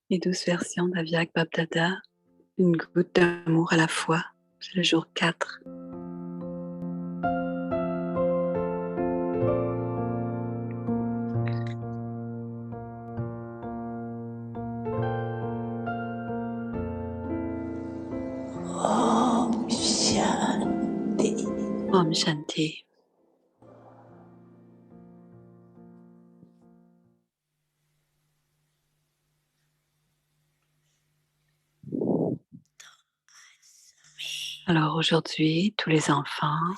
et douce version d'Aviag Babdada, une goutte d'amour à la fois. C'est le jour 4. Om Shanti. Om Shanti. Alors aujourd'hui, tous les enfants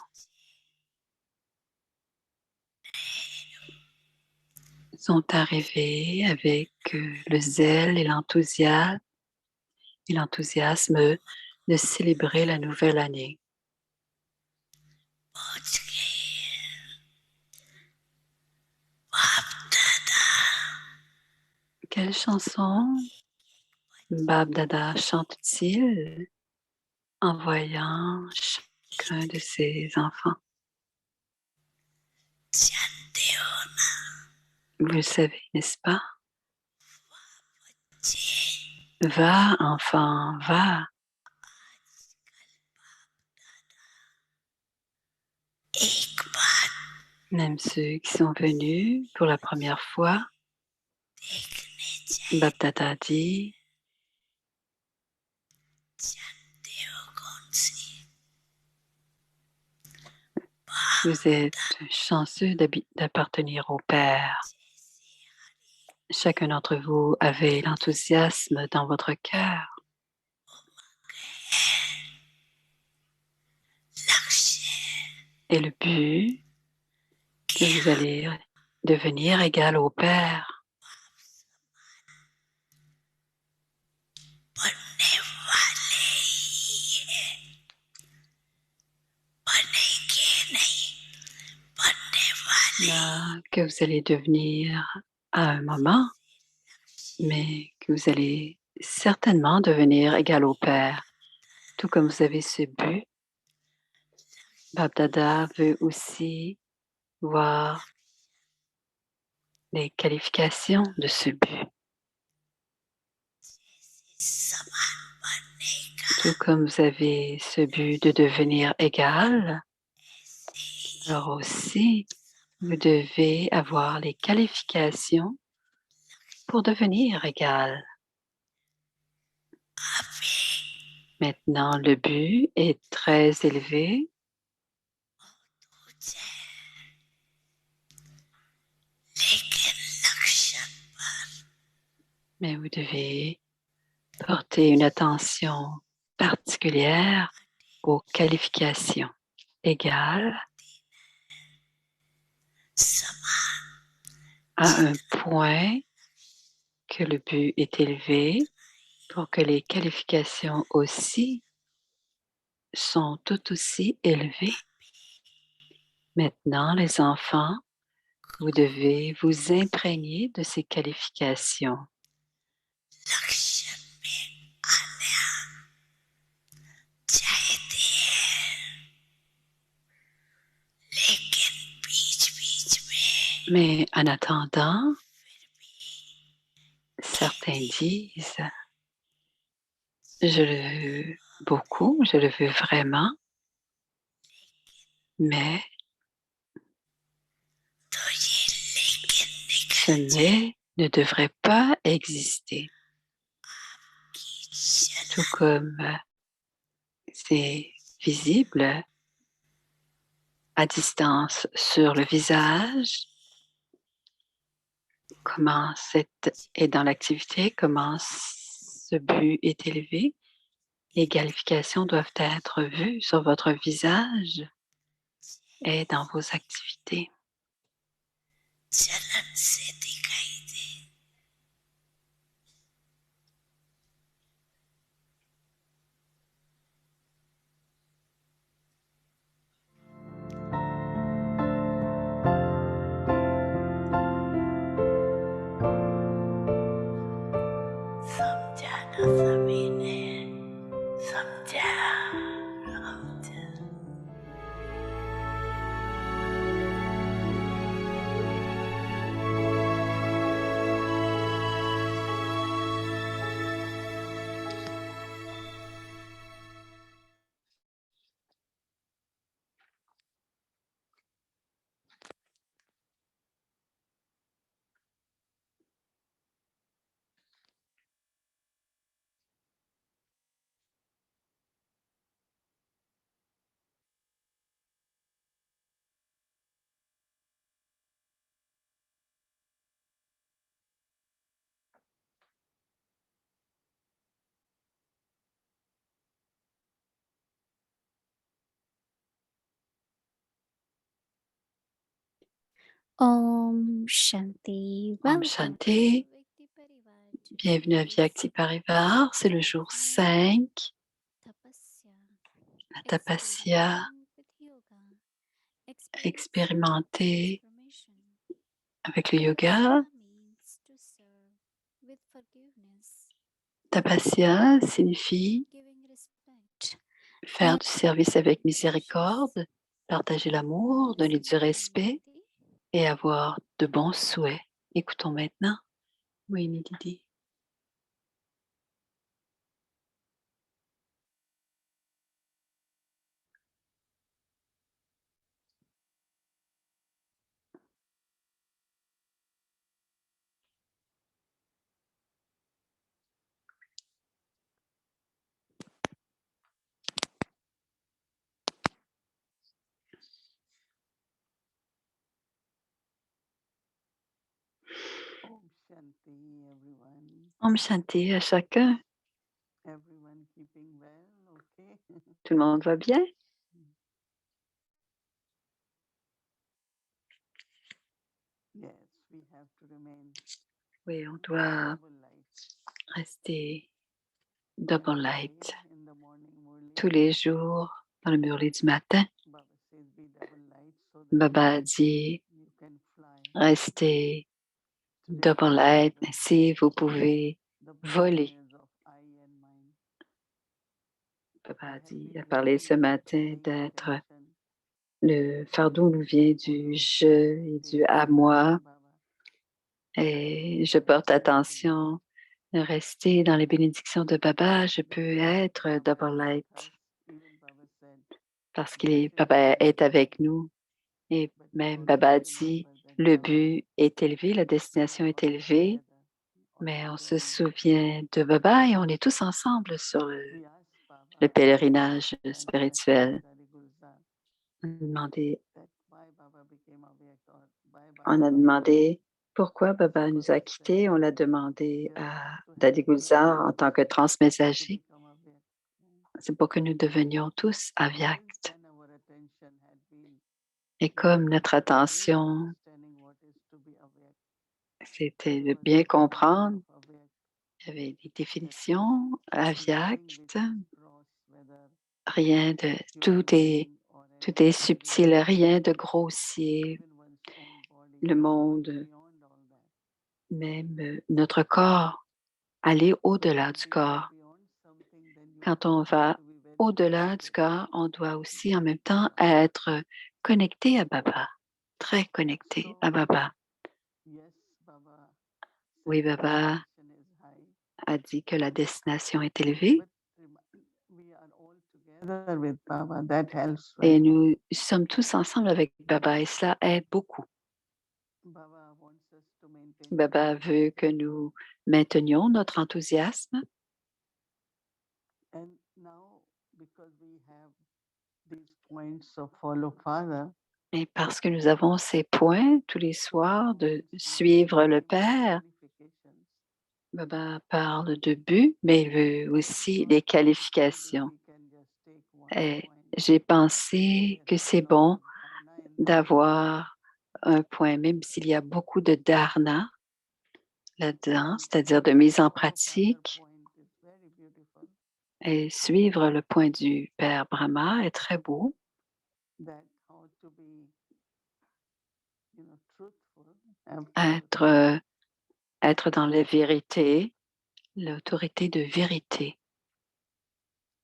sont arrivés avec le zèle et l'enthousiasme de célébrer la nouvelle année. Quelle chanson Babdada chante-t-il en voyant chacun de ses enfants? Vous le savez, n'est-ce pas? Va, enfant, va. Même ceux qui sont venus pour la première fois, Babdada dit, vous êtes chanceux d'appartenir au Père. Chacun d'entre vous avait l'enthousiasme dans votre cœur. Et le but que vous allez devenir égal au Père. Là, que vous allez devenir à un moment, mais que vous allez certainement devenir égal au Père. Tout comme vous avez ce but, Babdada veut aussi voir les qualifications de ce but. Tout comme vous avez ce but de devenir égal, alors aussi, vous devez avoir les qualifications pour devenir égal. Maintenant, le but est très élevé. Mais vous devez porter une attention particulière aux qualifications égales à un point que le but est élevé pour que les qualifications aussi sont tout aussi élevées. Maintenant, les enfants, vous devez vous imprégner de ces qualifications. Mais en attendant, certains disent, je le veux beaucoup, je le veux vraiment, mais ce mais ne devrait pas exister. Tout comme c'est visible à distance sur le visage, comment est dans l'activité, comment ce but est élevé. Les qualifications doivent être vues sur votre visage et dans vos activités. Om Shanti. Om Welcome to Shanti. Vikti Parivar. Bienvenue à Today Vyakti is Parivar. C'est le day jour 5, 5, Tapasya, la tapasya, experimenting with yoga, experiencing expérimentée transformation. avec le yoga. Tapasya means to serve with forgiveness, Tapasya signifie giving respect, faire and du service avec wishes. miséricorde, partager l'amour, donner Listen du respect attentively. et avoir de bons souhaits. Écoutons maintenant. Oui, Nididi. Om Shanti, everyone. Om Shanti à chacun. Everyone keeping well, okay? Tout le monde va bien? Yes, we have to remain Oui, on doit double light. rester double Every light day in the morning, Murli, tous les jours dans le murli du matin. Baba says be double light so that Baba dit you can fly. restez Today double we light, have ainsi vous pouvez the voler. prayers of eye and mind. Papa We a have been parlé ce really matin paying d'être attention le to fardeau nous vient du je et du à moi, Baba. et je porte attention de rester dans les bénédictions de Baba. Je peux être double light Even Baba said, parce this is Baba high, est avec nous. Et but we même also Baba dit, remember that le Baba but est élevé, la we destination are est all élevée, together on mais the on se journey. souvient de Baba et on est tous ensemble sur We asked le Baba pèlerinage when we met spirituel. Daddy Gulzar On a demandé, that why Baba became awake or why on Baba a left. demandé pourquoi Baba nous Baba a said, quittés. On l'a demandé just à to have Dadi Gulzar en tant que to transmessager. become awake. C'est pour que nous devenions tous Since avyakt. then our attention had been Et to have comme notre a great attention, understanding what is to be awake. c'était There de was bien a definition comprendre, of awake il y avait des that définitions, nothing which avyakt, is gross, whether rien de, human being or tout any est other subtil, living rien being, de grossier. even one's own body, Le going monde, beyond all that. même notre corps, aller So au-delà when du we go corps. beyond something, then you Quand on have va to be very au-delà du sensitive. corps, on doit aussi en même temps être connecté à Baba, très connecté So à Baba. yes, Baba Oui, said the Baba destination is high, a dit que la destination est élevée but we are all together with Baba. That helps, et right? nous sommes tous ensemble avec Baba et cela aide beaucoup. Baba wants us to maintain Baba veut que enthusiasm. nous maintenions notre enthousiasme And now, because we have these points of follow Father, et parce que nous avons ces points tous les soirs Baba de wants not suivre le only Père. qualifications. Baba parle de but, mais il veut I aussi thought des it would be good if qualifications. we can just take one Et point. j'ai Though pensé there que is a c'est lot bon of dharna in that, d'avoir un point, même s'il y a beaucoup de dharna là-dedans, and c'est-à-dire de mise en follow Father pratique. point is very beautiful. Et suivre le point du Père Brahma est très beau. That how to be, truthful. Have to Être, être dans la vérité, l'autorité de vérité,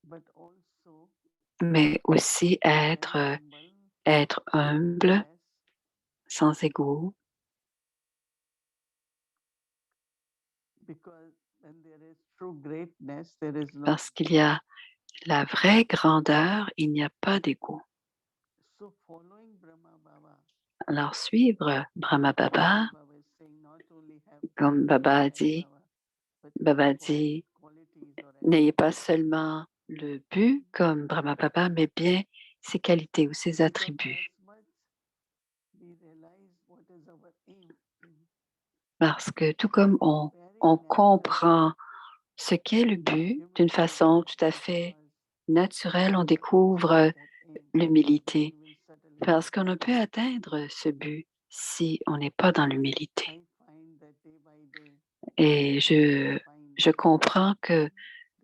but also mais aussi very être humble, less, sans ego, because when there is true greatness, there is no. parce qu'il y a la vraie grandeur, il n'y a pas d'ego. So following Brahma Baba, Alors suivre Brahma Baba, Baba is saying not only have comme Baba a dit, Baba dit, qualities or n'ayez pas seulement le but comme Brahma Baba, mais bien ses qualités ou ses attributs. as much we realize what is our aim, Parce que tout comme on very comprend ce qu'est le but d'une façon tout à fait naturelle, on découvre l'humilité. Parce qu'on ne peut atteindre ce but si on n'est pas dans l'humilité. I find that day by day, Et je find comprends que, that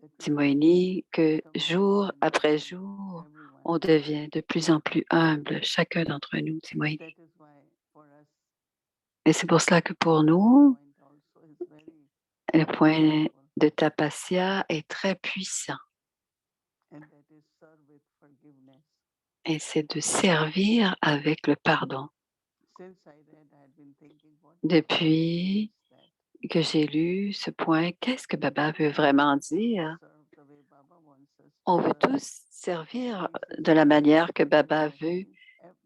we Timoini, que become jour humble, après everyone, jour, everyone. on devient de plus en plus humble, chacun d'entre nous, Timoini. That is why for us, Et c'est pour cela que pour nous, point also is very le point powerful, de tapasya est très puissant. and that is serve with forgiveness. Et c'est de servir avec le pardon. Since I read, I had been thinking, what Depuis is that? que j'ai lu ce point, qu'est-ce que Baba veut vraiment dire? Serve the way Baba wants us to On veut serve. tous servir de la manière que Baba veut,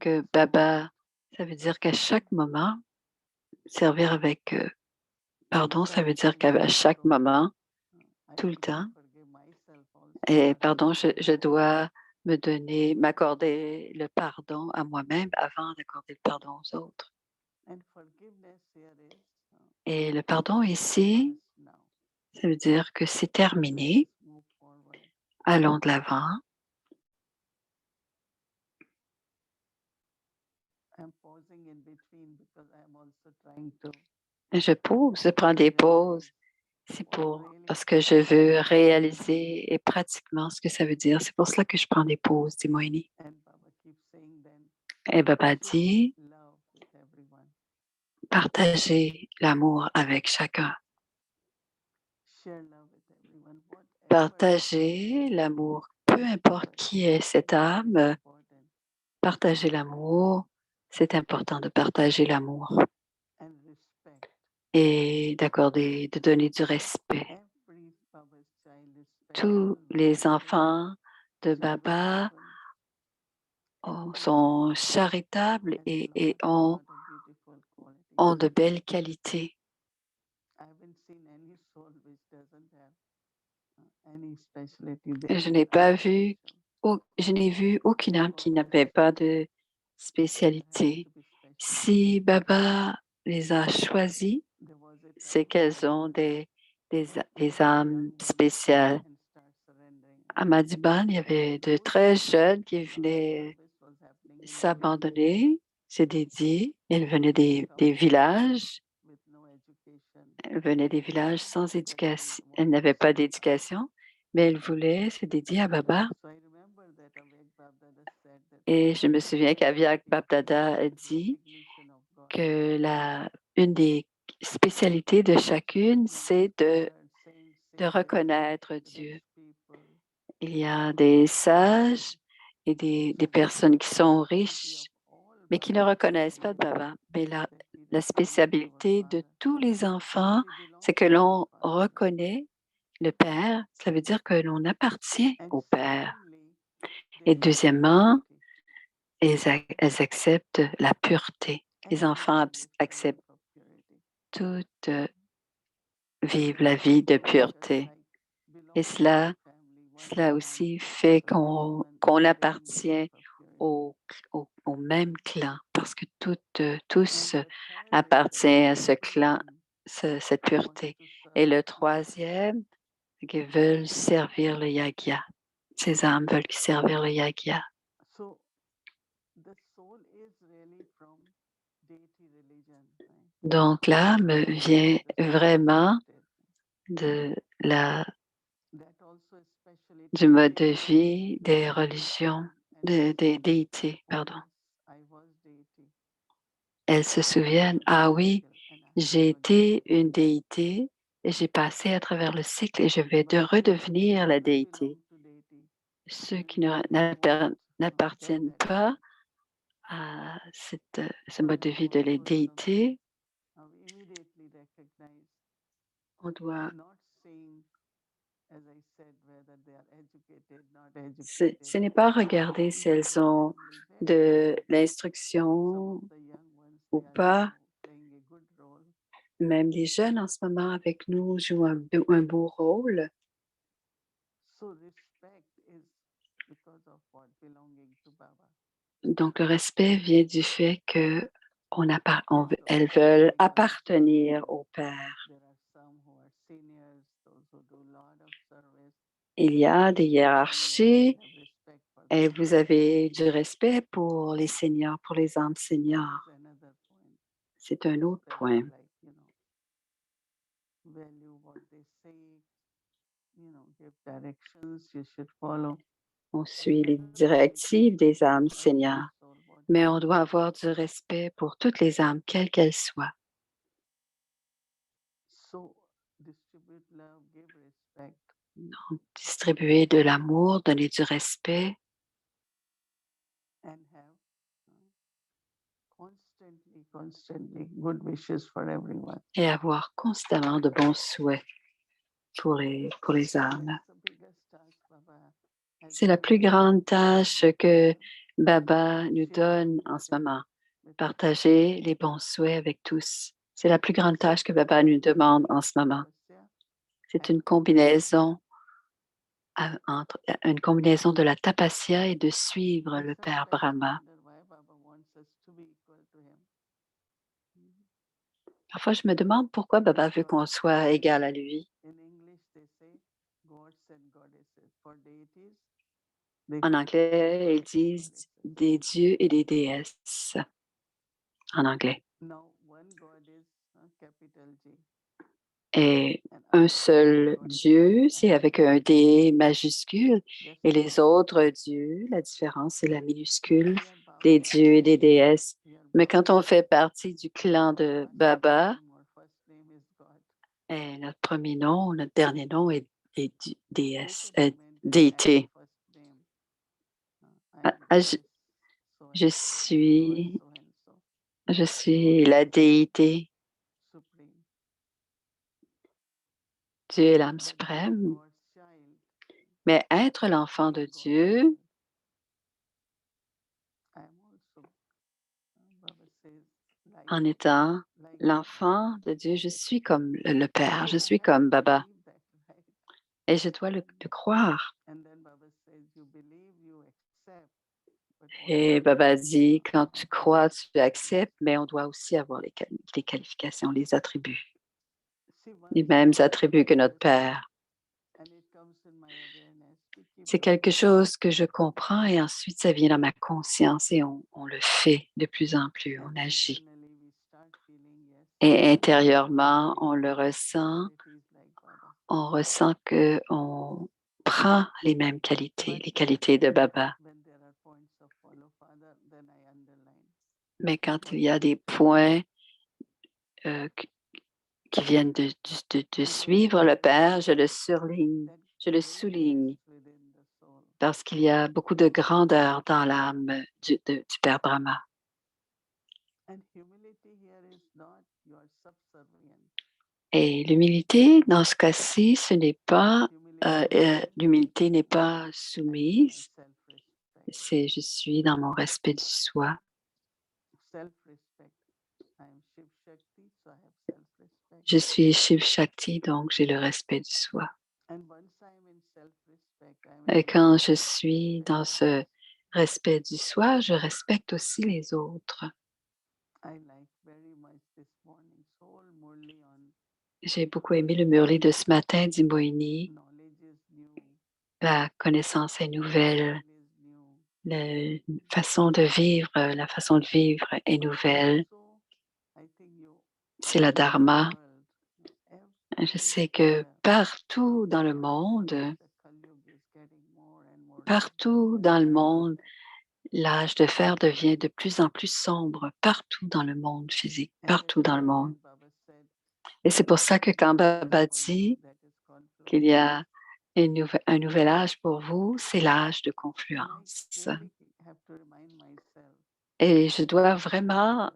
que Baba, ça veut dire qu'à chaque moment, servir avec pardon, ça veut dire qu'à chaque moment, tout le temps, et pardon, je dois m'accorder le pardon à moi-même avant d'accorder le pardon aux autres. Et le pardon ici, ça veut dire que c'est terminé. Allons de l'avant. Je prends des pauses. C'est parce que je veux réaliser et pratiquement ce que ça veut dire. C'est pour cela que je prends des pauses, dit Moini. Et Baba dit, partagez l'amour avec chacun. Partagez l'amour, peu importe qui est cette âme, partagez l'amour. C'est important de partager l'amour et de donner du respect. Tous les enfants de Baba sont charitables et ont de belles qualités. Je n'ai vu aucune âme qui n'avait pas de spécialité. Si Baba les a choisis, c'est qu'elles ont des âmes spéciales. À Madiban, il y avait de très jeunes qui venaient s'abandonner, se dédier. Elles venaient des villages. Elles venaient des villages sans éducation. Elles n'avaient pas d'éducation, mais elles voulaient se dédier à Baba. Et je me souviens qu'Aviak Babdada a dit que une des spécialités de chacune, c'est de reconnaître Dieu. Il y a des sages et des personnes qui sont riches, mais qui ne reconnaissent pas de Baba. Mais la spécialité de tous les enfants, c'est que l'on reconnaît le Père. Ça veut dire que l'on appartient au Père. Et deuxièmement, elles acceptent la pureté. Les enfants acceptent toutes, vivent la vie de pureté. Et cela aussi fait qu'on appartient au même clan, parce que tous appartiennent à ce clan, cette pureté. Et le troisième, c'est qu'ils veulent servir le yagya. Ces âmes veulent servir le yagya. Donc l'âme vient vraiment du mode de vie des religions, des déités, pardon. Elles se souviennent, ah oui, j'ai été une déité et j'ai passé à travers le cycle et je vais redevenir la déité. Ceux qui n'appartiennent pas à ce mode de vie de la déité, on doit... Ce n'est pas regarder si elles ont de l'instruction ou pas. Même les jeunes en ce moment avec nous jouent un beau rôle. Donc, le respect vient du fait que elles veulent appartenir au Père. Il y a des hiérarchies et vous avez du respect pour les seniors, pour les âmes seniors. c'est un autre point. Like, value what they say, give directions you should follow. On suit les directives des âmes, Seigneur, mais on doit avoir du respect pour toutes les âmes, quelles qu'elles soient. So distribute love, give respect. Donc, distribuer de l'amour, donner du respect And have constantly good wishes for everyone. et avoir constamment de bons souhaits pour les âmes. That's the biggest task Baba has C'est la given plus us. grande tâche que Baba nous donne en ce moment. Partager les bons souhaits avec tous. C'est la plus grande tâche que Baba nous demande en ce moment. C'est une combinaison entre une combinaison de la tapasya et de suivre le Père Brahma. Parfois, je me demande pourquoi Baba veut qu'on soit égal à lui. En anglais, ils disent des dieux et des déesses. En anglais. Et un seul Dieu, c'est avec un D majuscule, et les autres dieux, la différence, c'est la minuscule, des dieux et des déesses. Mais quand on fait partie du clan de Baba, et notre premier nom, notre dernier nom est déesse, déité. Je suis la déité. Dieu est l'âme suprême. Mais être l'enfant de Dieu, en étant l'enfant de Dieu, je suis comme le Père, je suis comme Baba. Et je dois le croire. Et Baba dit, quand tu crois, tu acceptes, mais on doit aussi avoir les qualifications, les attributs, les mêmes attributs que notre Père. C'est quelque chose que je comprends et ensuite ça vient dans ma conscience et on le fait de plus en plus, on agit. Et intérieurement, on le ressent, on ressent qu'on prend les mêmes qualités, les qualités de Baba. Mais quand il y a des points qui viennent de suivre le Père, je le souligne, parce qu'il y a beaucoup de grandeur dans l'âme du Père Brahma. Et l'humilité, dans ce cas-ci, ce n'est pas, l'humilité n'est pas soumise, c'est je suis dans mon respect du soi. Je suis Shiv Shakti, donc j'ai le respect du soi. Et quand je suis dans ce respect du soi, je respecte aussi les autres. J'ai beaucoup aimé le Murli de ce matin, dit Moini. La connaissance est nouvelle. La façon de vivre est nouvelle. C'est la Dharma. Je sais que partout dans le monde, l'âge de fer devient de plus en plus sombre, partout dans le monde physique, partout dans le monde. Et c'est pour ça que quand Baba dit qu'il y a un nouvel âge pour vous, c'est l'âge de confluence. Et je dois vraiment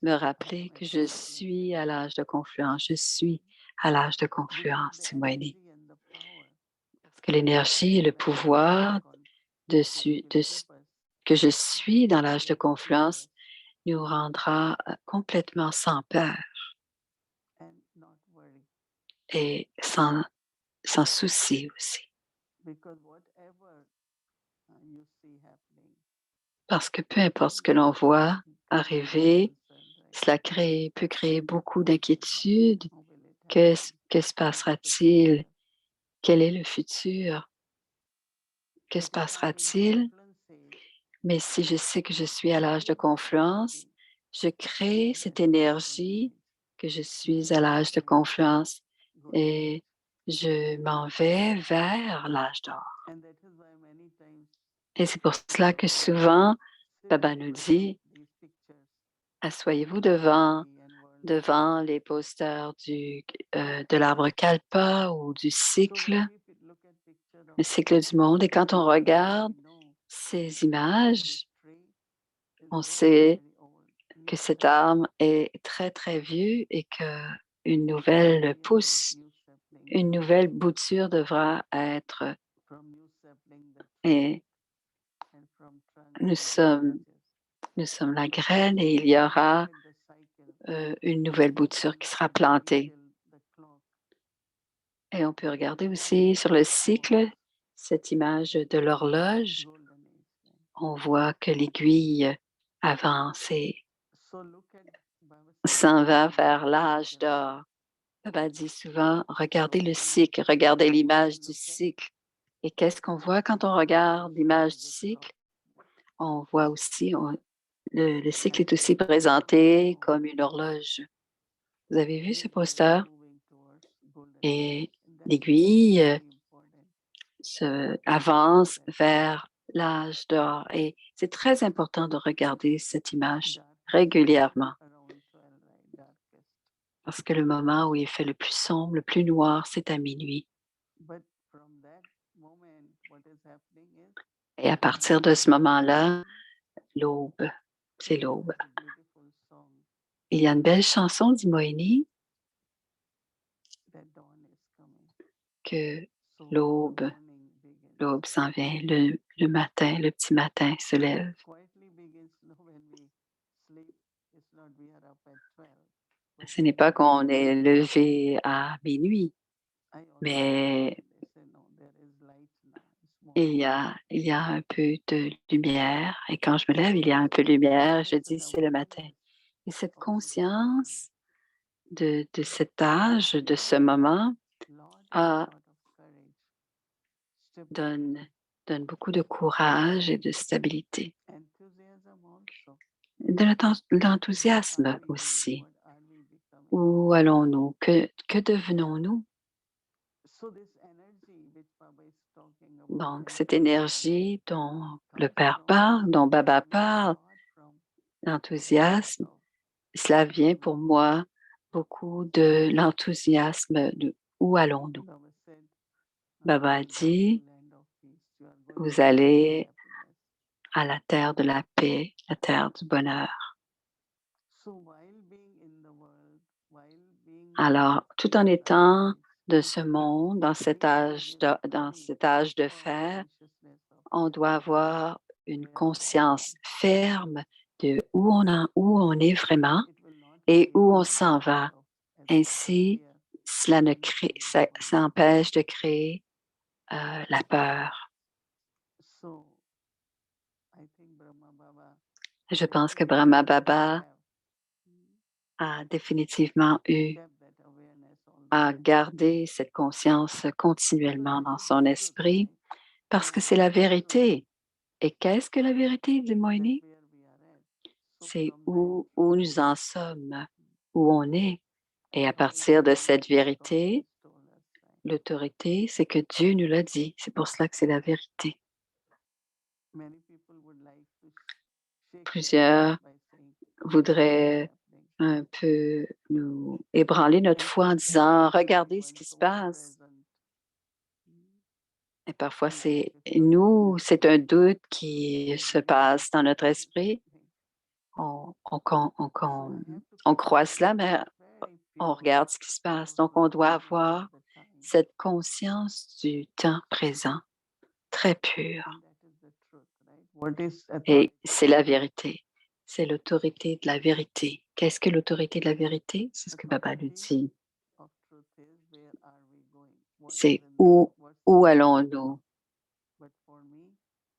me rappeler que je suis à l'âge de confluence. Je suis à l'âge de confluence, Timoini. Parce que l'énergie et le pouvoir que je suis dans l'âge de confluence nous rendra complètement sans peur et sans souci aussi. Parce que peu importe ce que l'on voit arriver, cela peut créer beaucoup d'inquiétudes. Que se passera-t-il? Quel est le futur? Que se passera-t-il? Mais si je sais que je suis à l'âge de confluence, je crée cette énergie que je suis à l'âge de confluence et je m'en vais vers l'âge d'or. Et c'est pour cela que souvent, Baba nous dit, asseyez-vous devant les posters de l'arbre Kalpa ou du cycle, le cycle du monde. Et quand on regarde ces images, on sait que cet arbre est très, très vieux et qu'une nouvelle pousse, une nouvelle bouture devra être. Et nous sommes la graine et il y aura une nouvelle bouture qui sera plantée. Et on peut regarder aussi sur le cycle cette image de l'horloge. On voit que l'aiguille avance et s'en va vers l'âge d'or. Baba dit souvent, regardez le cycle, regardez l'image du cycle. Et qu'est-ce qu'on voit quand on regarde l'image du cycle? On voit aussi, le cycle est aussi présenté comme une horloge. Vous avez vu ce poster? Et l'aiguille avance vers l'âge d'or. Et c'est très important de regarder cette image régulièrement parce que le moment où il fait le plus sombre, le plus noir, c'est à minuit. Et à partir de ce moment-là, l'aube, c'est l'aube. Il y a une belle chanson d'Imoini que l'aube s'en vient, le matin, le petit matin se lève. Ce n'est pas qu'on est levé à minuit, mais il y a un peu de lumière. Et quand je me lève, il y a un peu de lumière. Je dis, c'est le matin. Et cette conscience de cet âge, de ce moment, donne beaucoup de courage et de stabilité. De l'enthousiasme aussi. Où allons-nous? Que devenons-nous? Donc, cette énergie dont le Père parle, dont Baba parle, l'enthousiasme, cela vient pour moi beaucoup de l'enthousiasme de où allons-nous? Baba a dit, vous allez à la terre de la paix, la terre du bonheur. Alors, tout en étant de ce monde, dans cet âge de fer, on doit avoir une conscience ferme de où on est vraiment et où on s'en va. Ainsi, ça empêche de créer la peur. Je pense que Brahma Baba a définitivement à garder cette conscience continuellement dans son esprit parce que c'est la vérité. Et qu'est-ce que la vérité, dit Moini? C'est où nous en sommes, où on est. Et à partir de cette vérité, l'autorité, c'est que Dieu nous l'a dit. C'est pour cela que c'est la vérité. Plusieurs voudraient un peu nous ébranler notre foi en disant, regardez ce qui se passe. Et parfois, c'est un doute qui se passe dans notre esprit. On croit cela, mais on regarde ce qui se passe. Donc, on doit avoir cette conscience du temps présent, très pure. Et c'est la vérité. C'est l'autorité de la vérité. Qu'est-ce que l'autorité de la vérité? C'est ce que Baba nous dit. C'est où allons-nous?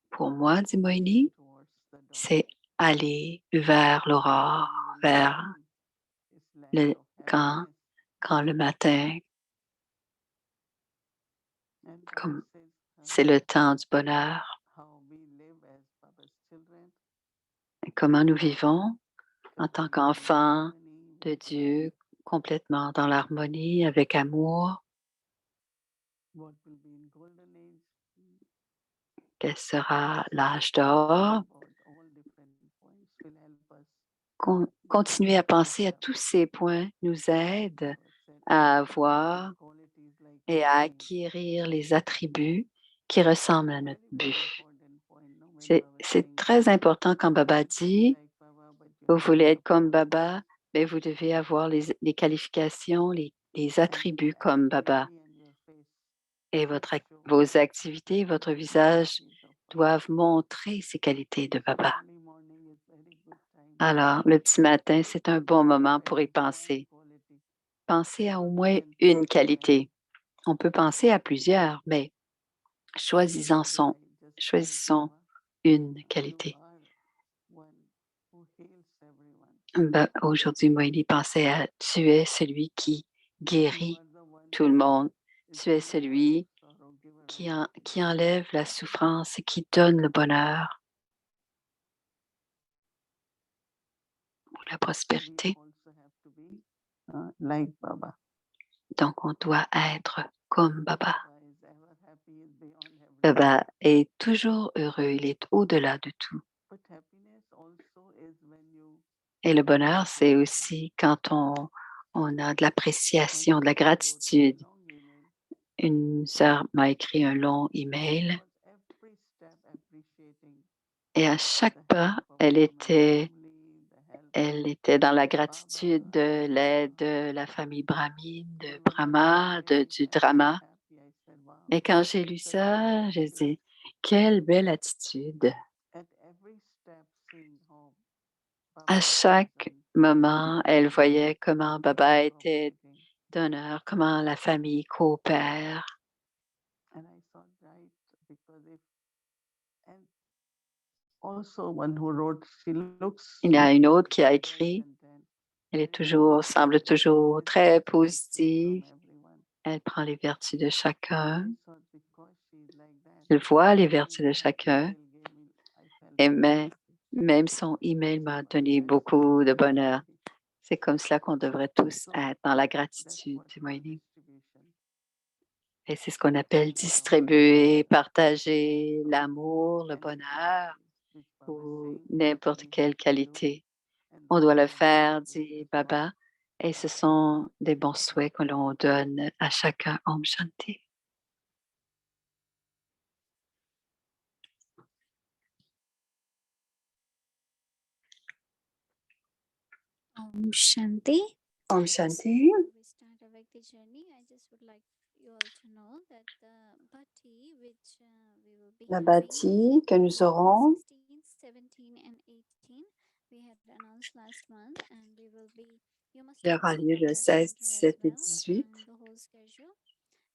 Pour moi, dit Moini, c'est aller vers l'aurore, vers quand le matin, comme c'est le temps du bonheur. Et comment nous vivons? en tant qu'enfant de Dieu, complètement dans l'harmonie, avec amour. what will be in golden age. Quel sera l'âge d'or? About all different points will help us Continuer à penser à tous ces points nous aide à avoir qualities like et à loving. acquérir les attributs qui ressemblent à notre Very, very but. important point, no, when C'est Baba c'est saying très important quand Baba dit, like Baba, but you vous have voulez to être comme have Baba, mais vous devez avoir les qualifications, les attributs your comme Baba. activity and your face Et should show vos activités, votre visage qualities of Baba. doivent montrer ces qualités de Baba. Early morning is very good time. Alors, le petit matin, c'est un bon moment pour y penser. Quality. Pensez à au moins une qualité. On peut penser à plusieurs, mais choisissons une qualité. Aujourd'hui, Moïli pensait à tu es celui qui guérit tout le monde. Tu es celui qui enlève la souffrance et qui donne le bonheur ou la prospérité. Like Baba. Donc, on doit être comme Baba. Baba est toujours heureux, il est au-delà de tout. Et le bonheur, c'est aussi quand on a de l'appréciation, de la gratitude. Une sœur m'a écrit un long email et à chaque pas, elle était dans la gratitude de l'aide de la famille Brahmine, de Brahma, du drama. Et quand j'ai lu ça, j'ai dit, quelle belle attitude. À chaque moment, elle voyait comment Baba était d'honneur, comment la famille coopère. Il y a une autre qui a écrit, elle semble toujours très positive. Elle prend les vertus de chacun. Elle voit les vertus de chacun. Et même son email m'a donné beaucoup de bonheur. C'est comme cela qu'on devrait tous être dans la gratitude, Moïli. Et c'est ce qu'on appelle distribuer, partager l'amour, le bonheur ou n'importe quelle qualité. On doit le faire, dit Baba, et ce sont des bons souhaits que l'on donne à chacun. Om Shanti. Om Shanti. Om Shanti. Before we start our Bhakti journey, I just would like you all to know that the Bhakti which we will be La having bâtie que nous aurons 16, 17 and 18, we had announced last month, and we will be. You must qui have aura lieu received le our 16, center as 17 et well, 18. and the whole schedule,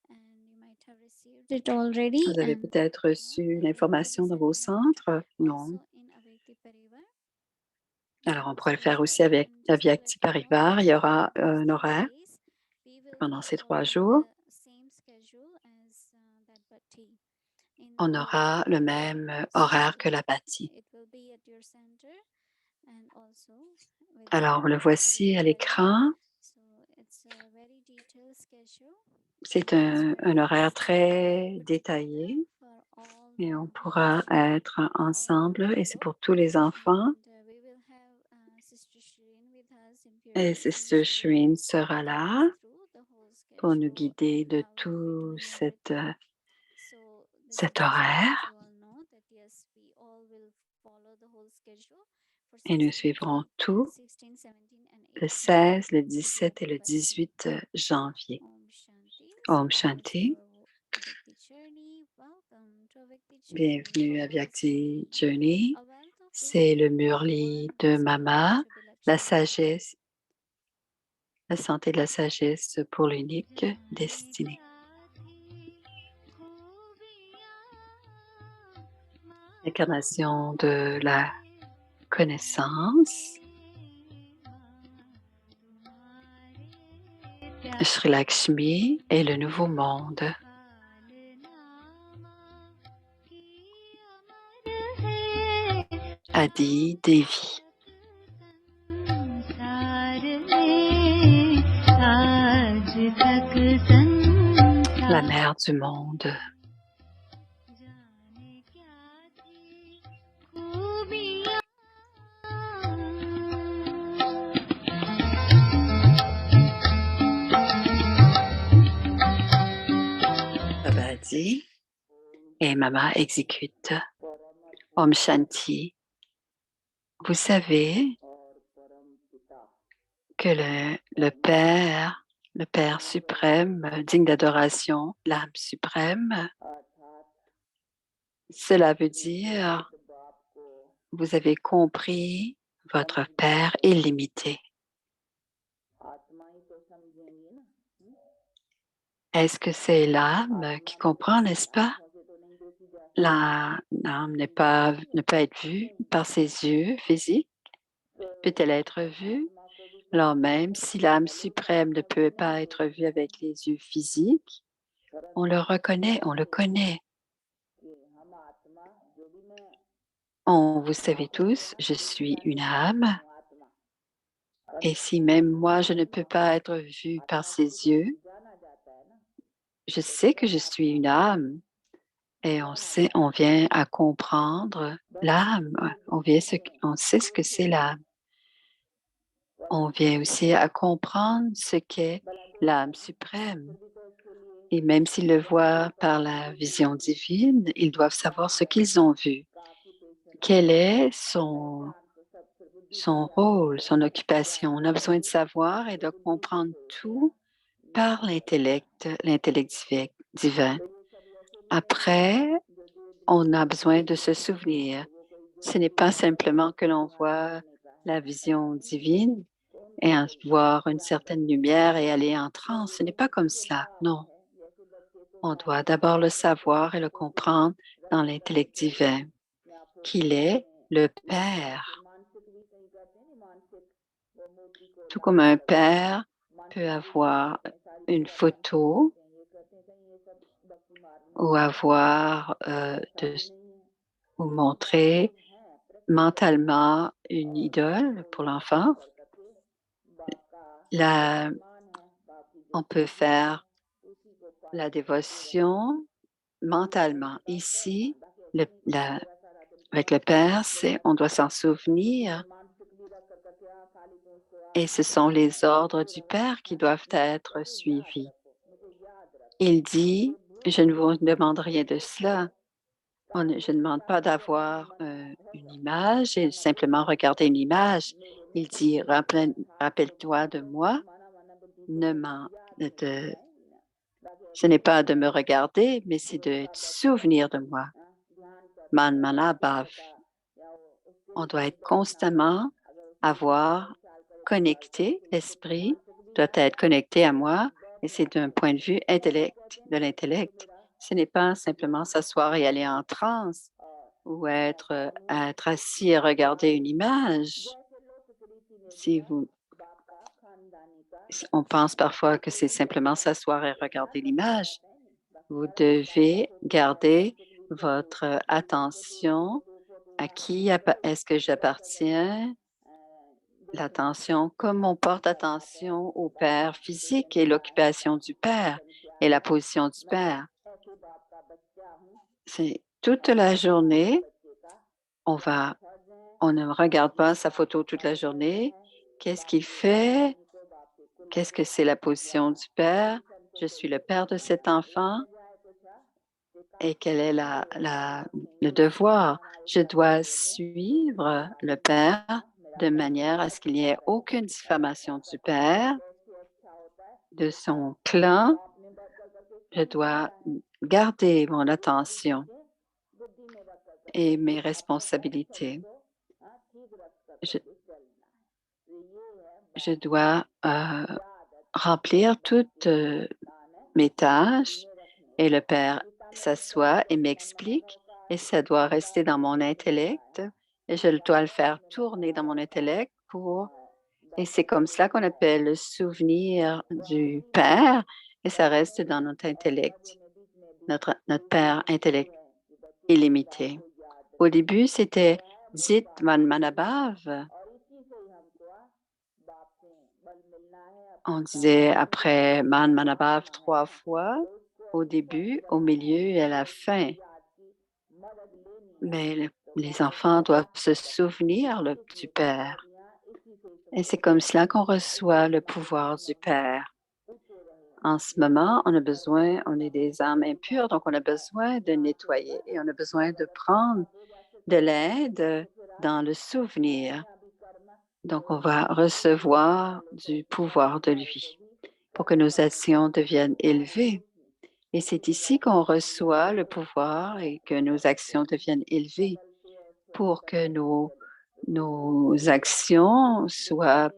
and you might have received it already. Vous avez And peut-être reçu l'information dans vos centres? Non. also in Avekti Parivar. Alors, on pourrait le faire aussi avec Avyakti Parivar. Il y aura un horaire pendant ces 3 jours. On aura le même horaire que la bâtie. Alors, le voici à l'écran. C'est un horaire très détaillé et on pourra être ensemble et c'est pour tous les enfants. Et Sister Shireen sera là pour nous guider de tout cet horaire. Et nous suivrons tout le 16, le 17 et le 18 janvier. Om Shanti. Bienvenue à Vyakti Journey. C'est le Murli de Mama, la sagesse, la santé de la sagesse pour l'unique destinée. L'incarnation de la connaissance. Sri Lakshmi et le nouveau monde. Adi Devi. la mère du monde. Baba dit et Mama exécute. Om Shanti. Vous savez que le Père suprême, digne d'adoration, l'âme suprême, cela veut dire vous avez compris votre Père illimité. Est-ce que c'est l'âme qui comprend, n'est-ce pas? L'âme ne peut être vue par ses yeux physiques. Peut-elle être vue? Alors même si l'âme suprême ne peut pas être vue avec les yeux physiques, on le reconnaît, on le connaît. Vous savez tous, je suis une âme. Et si même moi, je ne peux pas être vue par ses yeux, je sais que je suis une âme. Et on vient à comprendre l'âme. On sait ce que c'est l'âme. On vient aussi à comprendre ce qu'est l'âme suprême. Et même s'ils le voient par la vision divine, ils doivent savoir ce qu'ils ont vu. Quel est son rôle, son occupation. On a besoin de savoir et de comprendre tout par l'intellect divin. Après, on a besoin de se souvenir. Ce n'est pas simplement que l'on voit la vision divine et voir une certaine lumière et aller en transe. Ce n'est pas comme cela, non. On doit d'abord le savoir et le comprendre dans l'intellect divin, qu'il est le Père. Tout comme un père peut avoir une photo ou ou montrer mentalement une idole pour l'enfant, on peut faire la dévotion mentalement. Ici, avec le Père, on doit s'en souvenir et ce sont les ordres du Père qui doivent être suivis. Il dit, je ne vous demande rien de cela. Je ne demande pas d'avoir une image et simplement regarder une image. Il dit, rappelle-toi de moi. Ce n'est pas de me regarder, mais c'est de te souvenir de moi. Man Manabhav. On doit être constamment connecté. L'esprit doit être connecté à moi et c'est d'un point de vue de l'intellect. Ce n'est pas simplement s'asseoir et aller en transe ou être assis et regarder une image. On pense parfois que c'est simplement s'asseoir et regarder l'image. Vous devez garder votre attention à qui est-ce que j'appartiens, l'attention, comme on porte attention au Père physique et l'occupation du Père et la position du Père. C'est toute la journée, on ne regarde pas sa photo toute la journée. Qu'est-ce qu'il fait? Qu'est-ce que c'est la position du Père? Je suis le Père de cet enfant. Et quel est le devoir? Je dois suivre le Père de manière à ce qu'il n'y ait aucune diffamation du Père, de son clan. Je dois garder mon attention et mes responsabilités. Je dois remplir toutes mes tâches et le Père s'assoit et m'explique et ça doit rester dans mon intellect et je dois le faire tourner dans mon intellect et c'est comme cela qu'on appelle le souvenir du Père et ça reste dans notre intellect, notre Père intellect illimité. Au début, c'était Zit Man Manabhav. On disait après Man Manabhav 3 fois au début, au milieu et à la fin. Mais les enfants doivent se souvenir du Père. Et c'est comme cela qu'on reçoit le pouvoir du Père. En ce moment, on est des âmes impures, donc on a besoin de nettoyer et on a besoin de prendre de l'aide dans le souvenir. Donc, on va recevoir du pouvoir de lui pour que nos actions deviennent élevées. Et c'est ici qu'on reçoit le pouvoir et que nos actions deviennent élevées pour que nos actions soient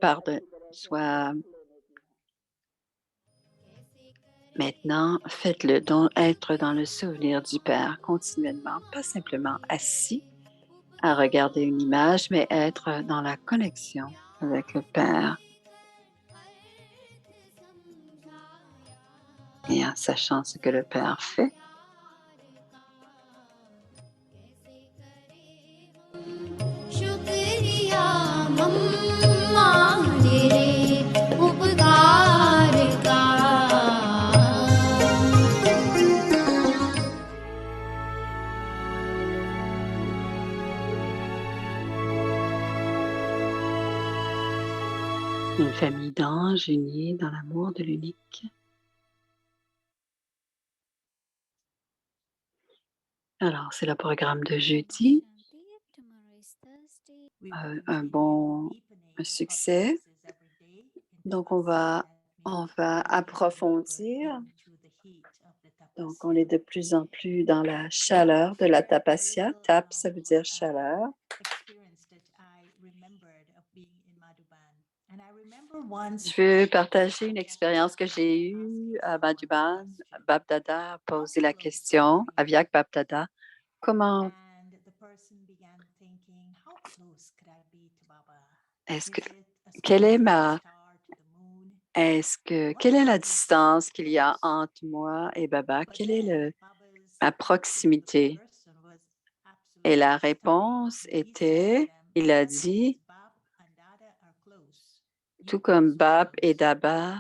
maintenant, faites-le donc être dans le souvenir du Père continuellement, pas simplement assis à regarder une image, mais être dans la connexion avec le Père et en sachant ce que le Père fait. शुक्रिया मम्मा तेरे उपकार का Une famille d'anges unis dans l'amour de l'unique. Alors, c'est le programme de jeudi. Un bon succès. Donc, on va approfondir. Donc, on est de plus en plus dans la chaleur de la tapasya. Tap, ça veut dire chaleur. Je veux partager une expérience que j'ai eue à Madhuban. Bap Dada a posé la question, Avyak Bap Dada, comment est-ce que quelle est quelle est la distance qu'il y a entre moi et Baba? Quelle est ma proximité? Et la réponse était, il a dit, tout comme Bab et Daba,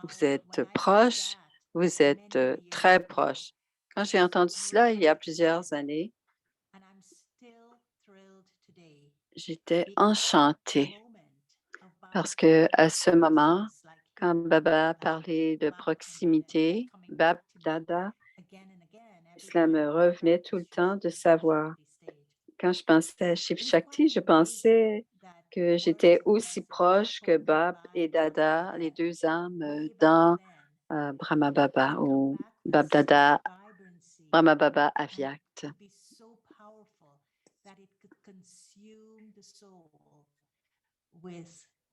vous êtes proches, vous êtes très proches. Quand j'ai entendu cela il y a plusieurs années, j'étais enchantée parce que à ce moment, quand Baba parlait de proximité, Bab, Dada, cela me revenait tout le temps de savoir. Quand je pensais à Shiv Shakti, je pensais que j'étais aussi proche que Bab et Dada, les deux âmes dans Brahma Baba ou Bab Dada, Brahma Baba Avyakt.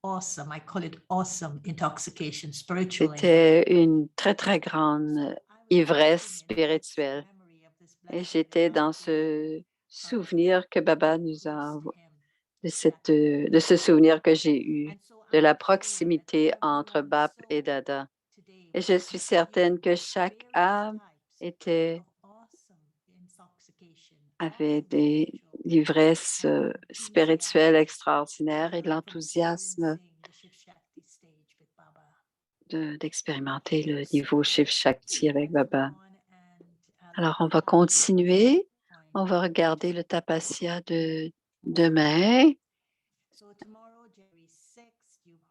Awesome. I call it awesome intoxication spiritually. C'était une très, très grande ivresse spirituelle. Et j'étais dans ce souvenir que Baba nous a, de ce souvenir que j'ai eu, de la proximité entre Bab et Dada. Et je suis certaine que chaque âme avait des l'ivresses spirituelle extraordinaire et de l'enthousiasme d'expérimenter le niveau Shiv Shakti avec Baba. Alors, on va continuer. On va regarder le tapasya de demain.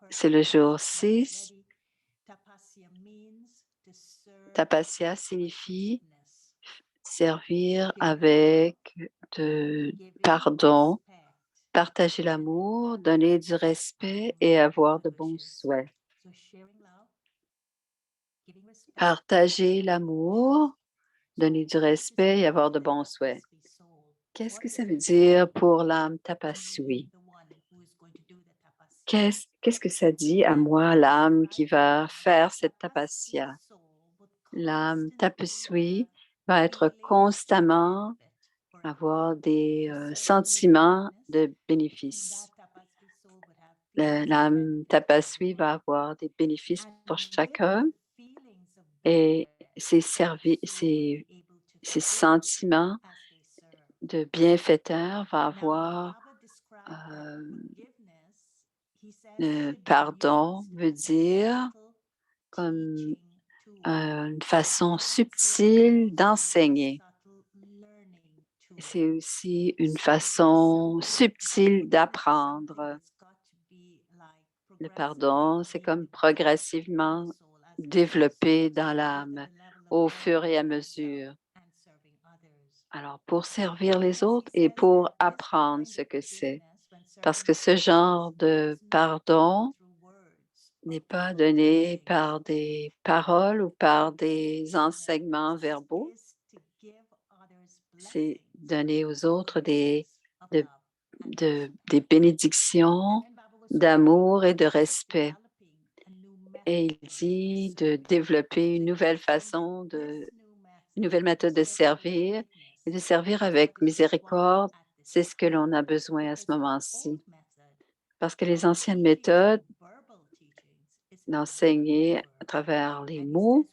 C'est le jour 6. Tapasya signifie servir avec de pardon, partager l'amour, donner du respect et avoir de bons souhaits. Partager l'amour, donner du respect et avoir de bons souhaits. Qu'est-ce que ça veut dire pour l'âme tapasui? Qu'est-ce que ça dit à moi, l'âme qui va faire cette tapasya? L'âme tapasui va être constamment avoir des sentiments de bénéfice. L'âme tapasui va avoir des bénéfices pour chacun et ses sentiments de bienfaiteur va avoir le pardon veut dire comme une façon subtile d'enseigner. C'est aussi une façon subtile d'apprendre. Le pardon, c'est comme progressivement développé dans l'âme au fur et à mesure. Alors, pour servir les autres et pour apprendre ce que c'est. Parce que ce genre de pardon n'est pas donné par des paroles ou par des enseignements verbaux. C'est donner aux autres des bénédictions d'amour et de respect. Et il dit de développer une nouvelle façon, une nouvelle méthode de servir et de servir avec miséricorde. C'est ce que l'on a besoin à ce moment-ci. Parce que les anciennes méthodes d'enseigner à travers les mots,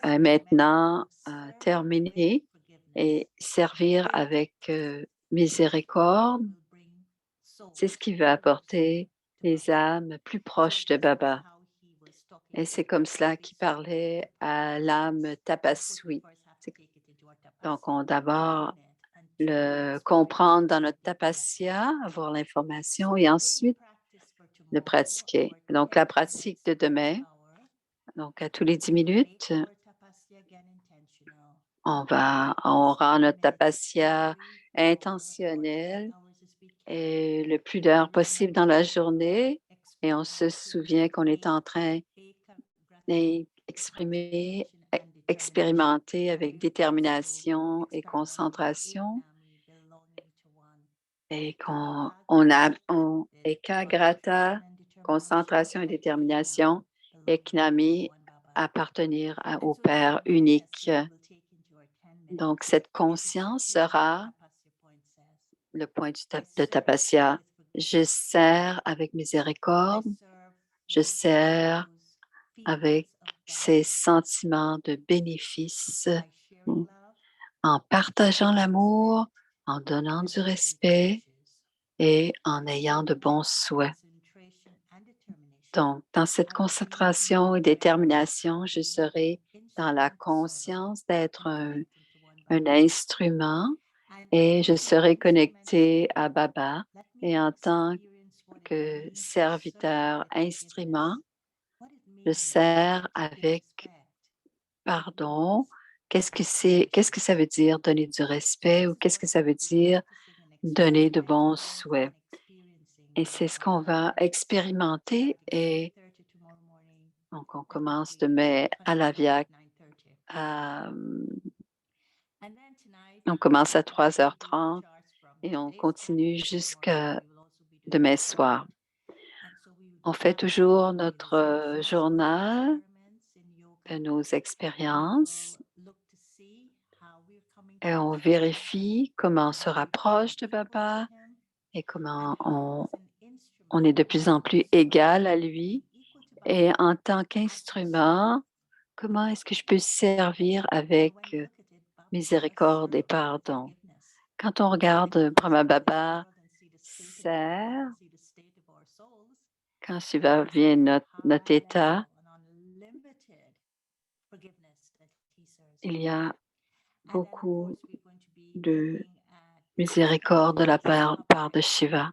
maintenant terminées, et servir avec miséricorde, c'est ce qui va apporter les âmes plus proches de Baba. Et c'est comme cela qu'il parlait à l'âme tapasui. Donc, on d'abord le comprendre dans notre tapasya, avoir l'information et ensuite le pratiquer. Donc, la pratique de demain, donc à tous les 10 minutes, on rend notre tapasya intentionnel et le plus d'heures possible dans la journée et on se souvient qu'on est en train d'exprimer, expérimenter avec détermination et concentration et ekagrata, concentration et détermination, et knami, appartenir au Père unique. Donc, cette conscience sera le point de tapasya. Je sers avec miséricorde, je sers avec ces sentiments de bénéfice, en partageant l'amour, en donnant du respect et en ayant de bons souhaits. Donc, dans cette concentration et détermination, je serai dans la conscience d'être un instrument et je serai connecté à Baba. Et en tant que serviteur instrument, je sers avec pardon. Qu'est-ce que ça veut dire donner du respect ou qu'est-ce que ça veut dire donner de bons souhaits? Et c'est ce qu'on va expérimenter. Et donc, on commence demain à l'Aviak. On commence à 3h30 et on continue jusqu'à demain soir. On fait toujours notre journal de nos expériences et on vérifie comment on se rapproche de Baba et comment on est de plus en plus égal à lui. Et en tant qu'instrument, comment est-ce que je peux servir avec miséricorde et pardon? Quand on regarde Brahma Baba sert, quand Shiva vient notre état, il y a beaucoup de miséricorde de la part de Shiva.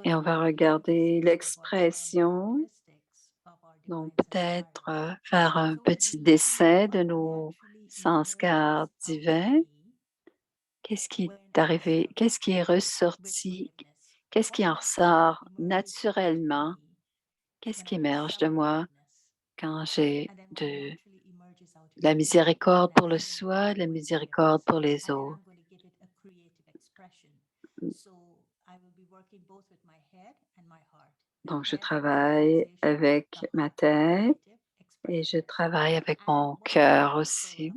Et on va regarder l'expression, donc peut-être faire un petit dessin de nos sanskars divins. Qu'est-ce qui est arrivé? Qu'est-ce qui est ressorti? Qu'est-ce qui en ressort naturellement? Qu'est-ce qui émerge de moi quand j'ai de la miséricorde pour le soi, de la miséricorde pour les autres? Donc, je travaille avec ma tête et je travaille avec mon cœur aussi.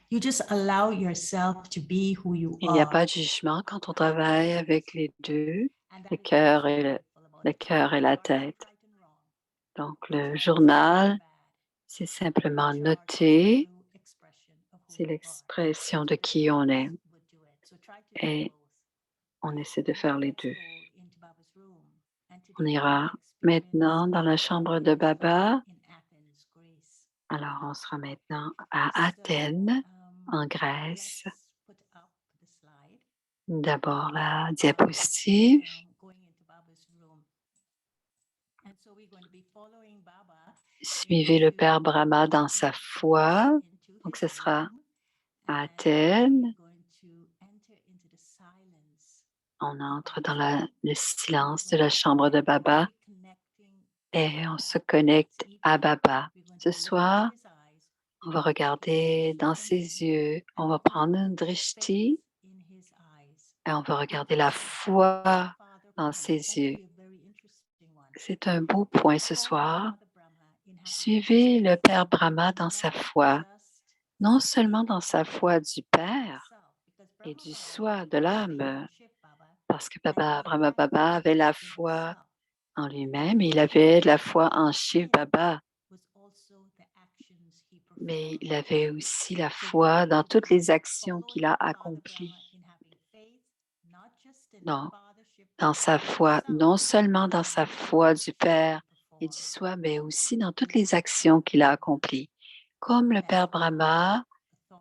You just allow yourself to be who you Il n'y a are. pas de jugement quand on travaille avec les deux, le cœur et la tête. Donc, le journal, c'est simplement noter, c'est l'expression de qui on est. Et on essaie de faire les deux. On ira maintenant dans la chambre de Baba. Alors, on sera maintenant à Athènes, en Grèce. D'abord la diapositive. Suivez le Père Brahma dans sa foi. Donc, ce sera à Athènes. On entre dans le silence de la chambre de Baba et on se connecte à Baba. Ce soir, on va regarder dans ses yeux. On va prendre une drishti et on va regarder la foi dans ses yeux. C'est un beau point ce soir. Suivez le Père Brahma dans sa foi, non seulement dans sa foi du Père et du soi, de l'âme, parce que Brahma Baba avait la foi en lui-même, il avait la foi en Shiv Baba, mais il avait aussi la foi dans toutes les actions qu'il a accomplies. Non, dans sa foi, non seulement dans sa foi du Père et du soi, mais aussi dans toutes les actions qu'il a accomplies. Comme le Père Brahma,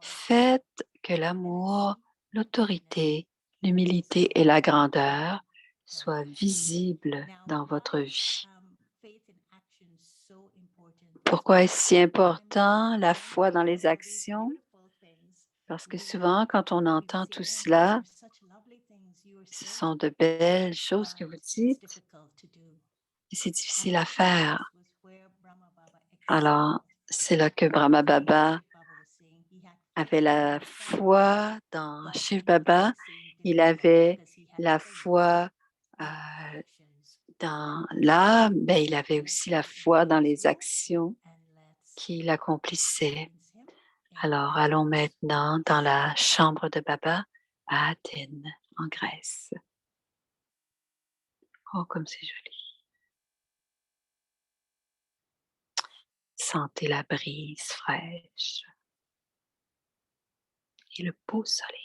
faites que l'amour, l'autorité, l'humilité et la grandeur soient visibles dans votre vie. Pourquoi est-ce si important la foi dans les actions? Parce que souvent, quand on entend tout cela, ce sont de belles choses que vous dites et c'est difficile à faire. Alors, c'est là que Brahma Baba avait la foi dans Shiv Baba, il avait la foi dans l'âme, mais il avait aussi la foi dans les actions qu'il accomplissait. Alors, allons maintenant dans la chambre de Baba à Athènes, en Grèce. Oh, comme c'est joli. Sentez la brise fraîche et le beau soleil.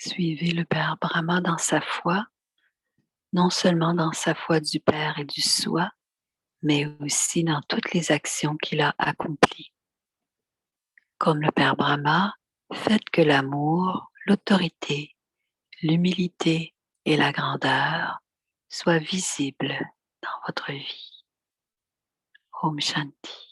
Suivez le Père Brahma dans sa foi, non seulement dans sa foi du Père et du soi, mais aussi dans toutes les actions qu'il a accomplies. Comme le Père Brahma, faites que l'amour, l'autorité, l'humilité et la grandeur soient visibles dans votre vie. Om Shanti.